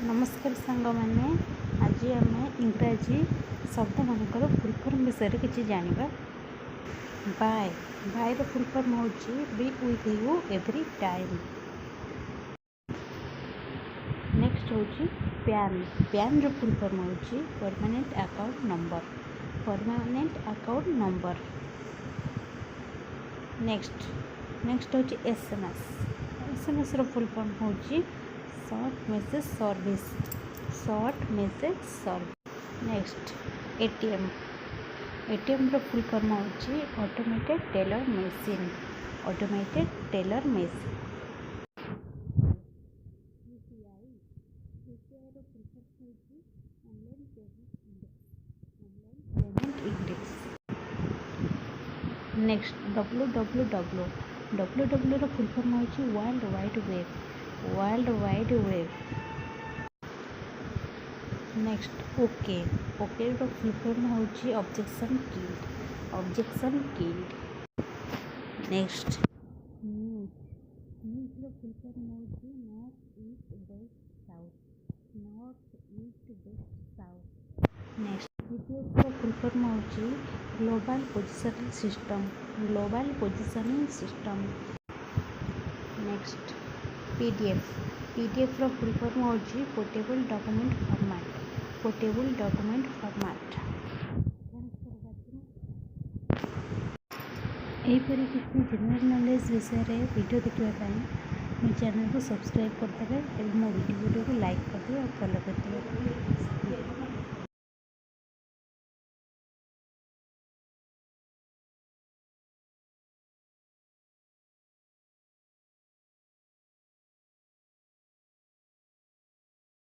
नमस्कार सांग मैंने आज आम इंग्राजी शब्द मानकर फुल फॉर्म विषय किसी जाना। बाय बाय रो फुल फॉर्म हो be with you every time. Next हो पैन पैन रो फुल फॉर्म हो permanent account number permanent account number. Next हो एसएमएस रो फुल फॉर्म हो short message service short message service. Next ATM रो full form हो automated teller machine automated teller machine. UPI रो full form हो online payment index. Next W रो full form हो world wide web. Next okay रो full form हो objection killed. Next news रो full form हो north east west south. Next GPS रो full form हो global positioning system. Next PDF रो full form हो पोर्टेबल डॉक्यूमेंट फॉर्मेट। यहीपरि किसी जनरल नॉलेज विषय वीडियो देखापी मो चैनल को सब्सक्राइब करदे और मो वीडियो को लाइक करदे और फॉलो करदे।